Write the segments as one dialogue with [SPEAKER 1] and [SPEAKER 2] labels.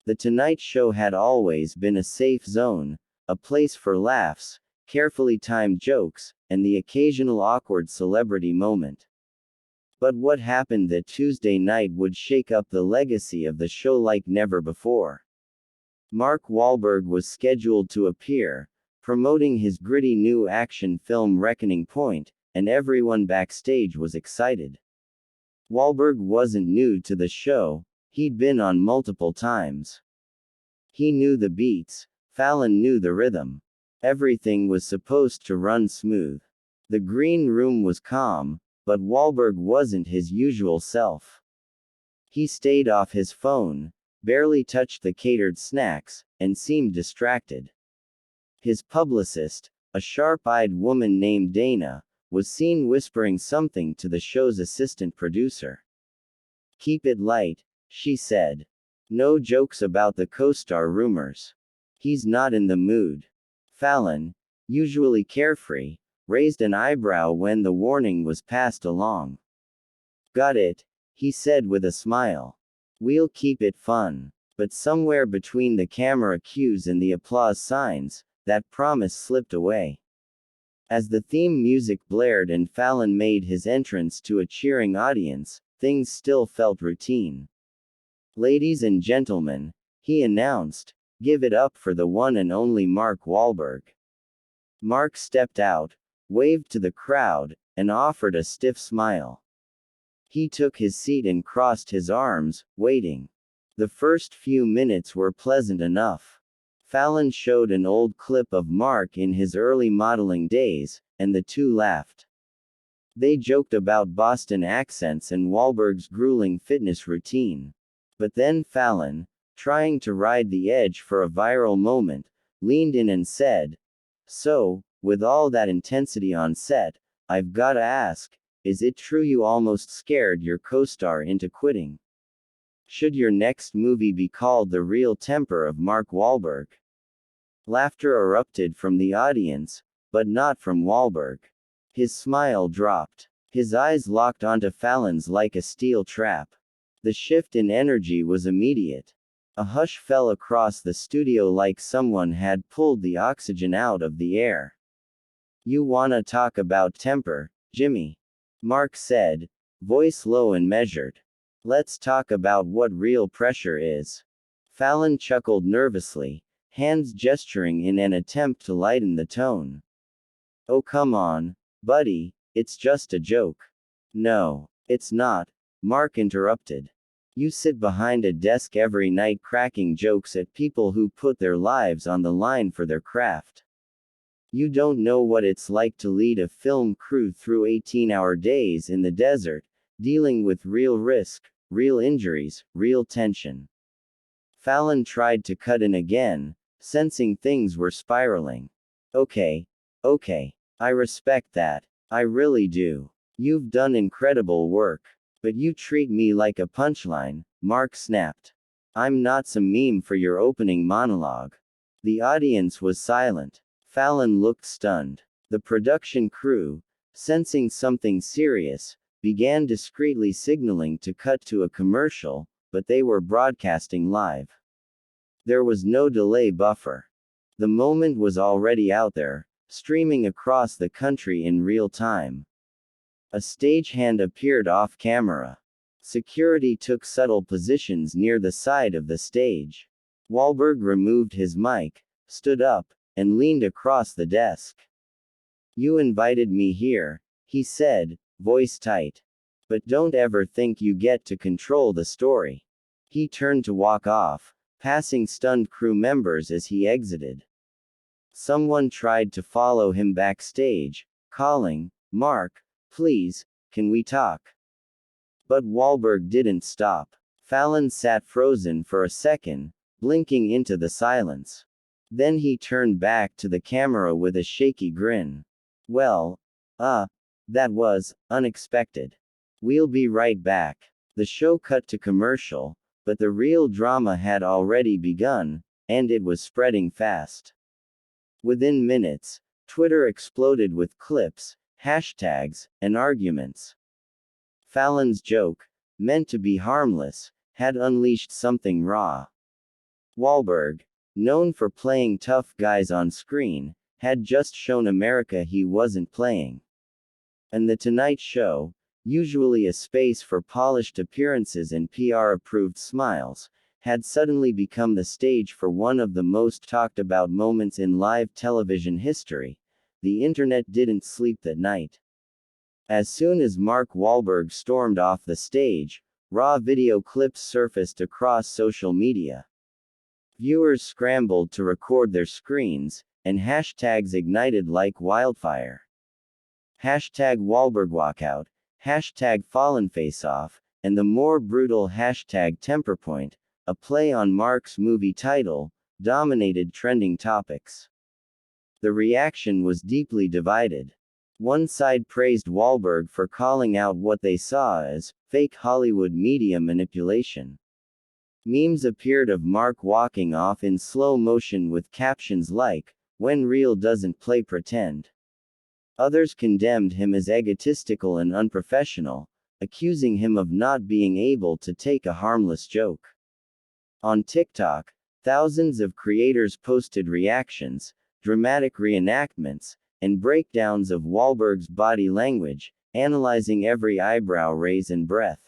[SPEAKER 1] The Tonight Show had always been a safe zone, a place for laughs, carefully timed jokes, and the occasional awkward celebrity moment. But what happened that Tuesday night would shake up the legacy of the show like never before. Mark Wahlberg was scheduled to appear, promoting his gritty new action film Reckoning Point, and everyone backstage was excited. Wahlberg wasn't new to the show, he'd been on multiple times. He knew the beats, Fallon knew the rhythm. Everything was supposed to run smooth. The green room was calm, but Wahlberg wasn't his usual self. He stayed off his phone, barely touched the catered snacks, and seemed distracted. His publicist, a sharp-eyed woman named Dana, was seen whispering something to the show's assistant producer. "Keep it light," she said. "No jokes about the co-star rumors. He's not in the mood." Fallon, usually carefree, raised an eyebrow when the warning was passed along. "Got it," he said with a smile. "We'll keep it fun." But somewhere between the camera cues and the applause signs, that promise slipped away. As the theme music blared and Fallon made his entrance to a cheering audience, things still felt routine. "Ladies and gentlemen," he announced, "give it up for the one and only Mark Wahlberg." Mark stepped out, waved to the crowd, and offered a stiff smile. He took his seat and crossed his arms, waiting. The first few minutes were pleasant enough. Fallon showed an old clip of Mark in his early modeling days, and the two laughed. They joked about Boston accents and Wahlberg's grueling fitness routine. But then Fallon, trying to ride the edge for a viral moment, leaned in and said, "So, with all that intensity on set, I've gotta ask, is it true you almost scared your co-star into quitting? Should your next movie be called The Real Temper of Mark Wahlberg?" Laughter erupted from the audience, but not from Wahlberg. His smile dropped. His eyes locked onto Fallon's like a steel trap. The shift in energy was immediate. A hush fell across the studio like someone had pulled the oxygen out of the air. "You wanna talk about temper, Jimmy?" Mark said, voice low and measured. "Let's talk about what real pressure is." Fallon chuckled nervously, hands gesturing in an attempt to lighten the tone. "Oh come on, buddy, it's just a joke." "No, it's not," Mark interrupted. "You sit behind a desk every night cracking jokes at people who put their lives on the line for their craft. You don't know what it's like to lead a film crew through 18-hour days in the desert, dealing with real risk, real injuries, real tension." Fallon tried to cut in again, sensing things were spiraling. Okay, I respect that. I really do. You've done incredible work. But you treat me like a punchline," Mark snapped. "I'm not some meme for your opening monologue." The audience was silent. Fallon looked stunned. The production crew, sensing something serious, began discreetly signaling to cut to a commercial, but they were broadcasting live. There was no delay buffer. The moment was already out there, streaming across the country in real time. A stagehand appeared off camera. Security took subtle positions near the side of the stage. Wahlberg removed his mic, stood up, and leaned across the desk. "You invited me here," he said, voice tight. "But don't ever think you get to control the story." He turned to walk off, passing stunned crew members as he exited. Someone tried to follow him backstage, calling, "Mark, please, can we talk?" But Wahlberg didn't stop. Fallon sat frozen for a second, blinking into the silence. Then he turned back to the camera with a shaky grin. "Well, that was unexpected. We'll be right back." The show cut to commercial, but the real drama had already begun, and it was spreading fast. Within minutes, Twitter exploded with clips, hashtags, and arguments. Fallon's joke, meant to be harmless, had unleashed something raw. Wahlberg, known for playing tough guys on screen, had just shown America he wasn't playing. And The Tonight Show, usually a space for polished appearances and PR-approved smiles, had suddenly become the stage for one of the most talked about moments in live television history. The internet didn't sleep that night. As soon as Mark Wahlberg stormed off the stage, raw video clips surfaced across social media. Viewers scrambled to record their screens, and hashtags ignited like wildfire. Hashtag Wahlberg walkout, hashtag Fallon faceoff, and the more brutal hashtag Temperpoint, a play on Mark's movie title, dominated trending topics. The reaction was deeply divided. One side praised Wahlberg for calling out what they saw as fake Hollywood media manipulation. Memes appeared of Mark walking off in slow motion with captions like, "When real doesn't play pretend." Others condemned him as egotistical and unprofessional, accusing him of not being able to take a harmless joke. On TikTok, thousands of creators posted reactions, dramatic reenactments, and breakdowns of Wahlberg's body language, analyzing every eyebrow raise and breath.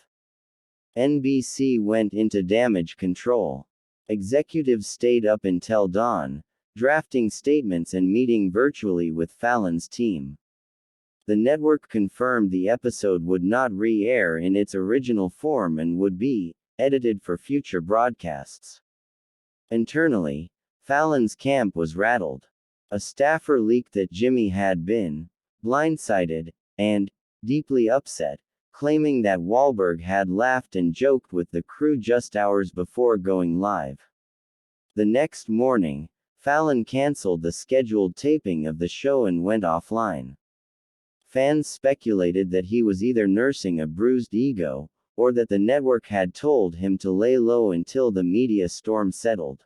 [SPEAKER 1] NBC went into damage control. Executives stayed up until dawn, drafting statements and meeting virtually with Fallon's team. The network confirmed the episode would not re-air in its original form and would be edited for future broadcasts. Internally, Fallon's camp was rattled. A staffer leaked that Jimmy had been blindsided and deeply upset, claiming that Wahlberg had laughed and joked with the crew just hours before going live. The next morning, Fallon canceled the scheduled taping of the show and went offline. Fans speculated that he was either nursing a bruised ego, or that the network had told him to lay low until the media storm settled.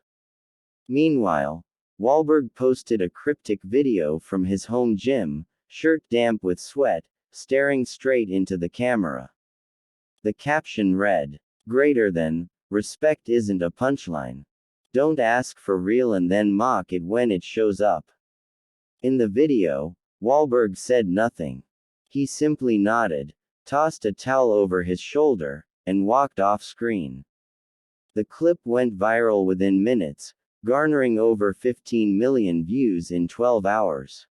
[SPEAKER 1] Meanwhile, Wahlberg posted a cryptic video from his home gym, shirt damp with sweat, staring straight into the camera. The caption read, "Greater than, respect isn't a punchline. Don't ask for real and then mock it when it shows up." In the video, Wahlberg said nothing. He simply nodded, tossed a towel over his shoulder, and walked off screen. The clip went viral within minutes, garnering over 15 million views in 12 hours.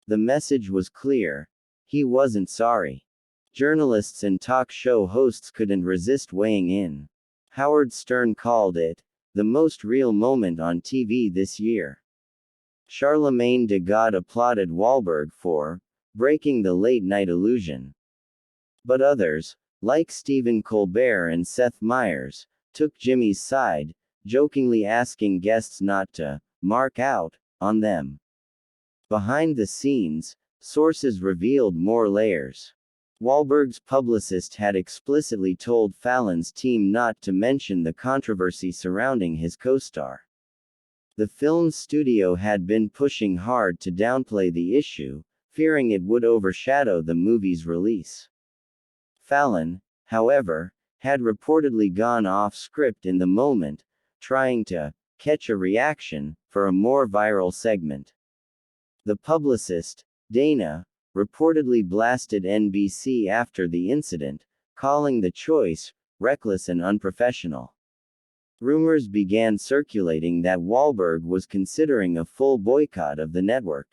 [SPEAKER 1] The message was clear. He wasn't sorry. Journalists and talk show hosts couldn't resist weighing in. Howard Stern called it the most real moment on TV this year. Charlemagne de God applauded Wahlberg for breaking the late-night illusion. But others, like Stephen Colbert and Seth Meyers, took Jimmy's side, jokingly asking guests not to mark out on them. Behind the scenes, sources revealed more layers. Wahlberg's publicist had explicitly told Fallon's team not to mention the controversy surrounding his co-star. The film's studio had been pushing hard to downplay the issue, fearing it would overshadow the movie's release. Fallon, however, had reportedly gone off script in the moment, trying to catch a reaction for a more viral segment. The publicist, Dana, reportedly blasted NBC after the incident, calling the choice reckless and unprofessional. Rumors began circulating that Wahlberg was considering a full boycott of the network.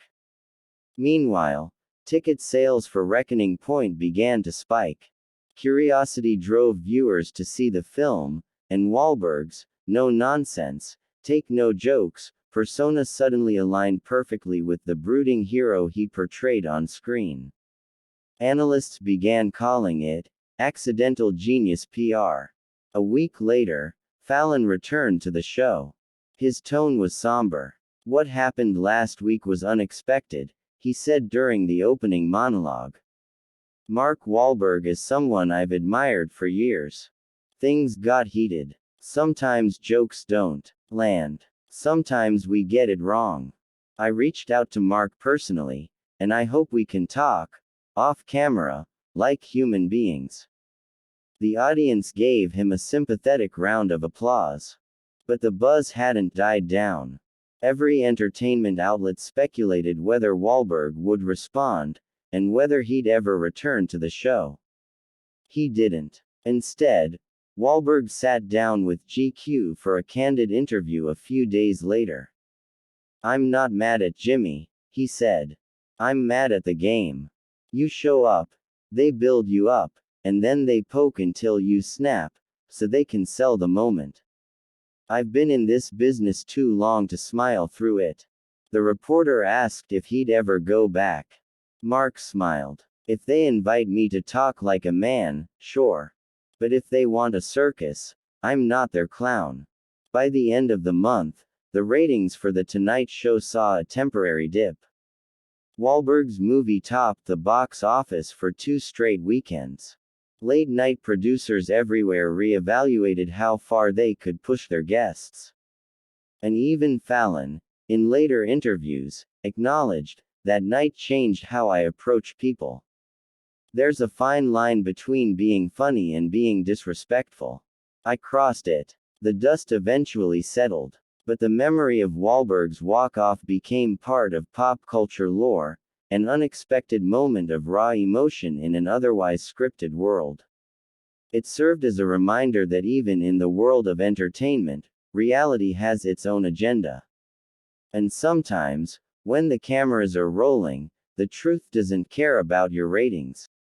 [SPEAKER 1] Meanwhile, ticket sales for Reckoning Point began to spike. Curiosity drove viewers to see the film, and Wahlberg's no-nonsense, take-no-jokes persona suddenly aligned perfectly with the brooding hero he portrayed on screen. Analysts began calling it accidental genius PR. A week later, Fallon returned to the show. His tone was somber. "What happened last week was unexpected," he said during the opening monologue. "Mark Wahlberg is someone I've admired for years. Things got heated. Sometimes jokes don't land. Sometimes we get it wrong. I reached out to Mark personally, and I hope we can talk, off camera, like human beings." The audience gave him a sympathetic round of applause. But the buzz hadn't died down. Every entertainment outlet speculated whether Wahlberg would respond, and whether he'd ever return to the show. He didn't. Instead, Wahlberg sat down with GQ for a candid interview a few days later. "I'm not mad at Jimmy," he said. "I'm mad at the game. You show up, they build you up, and then they poke until you snap, so they can sell the moment. I've been in this business too long to smile through it." The reporter asked if he'd ever go back. Mark smiled. "If they invite me to talk like a man, sure. But if they want a circus, I'm not their clown." By the end of the month, the ratings for The Tonight Show saw a temporary dip. Wahlberg's movie topped the box office for 2 straight weekends. Late-night producers everywhere re-evaluated how far they could push their guests. And even Fallon, in later interviews, acknowledged, "That night changed how I approach people. There's a fine line between being funny and being disrespectful. I crossed it." The dust eventually settled. But the memory of Wahlberg's walk-off became part of pop culture lore, an unexpected moment of raw emotion in an otherwise scripted world. It served as a reminder that even in the world of entertainment, reality has its own agenda. And sometimes, when the cameras are rolling, the truth doesn't care about your ratings.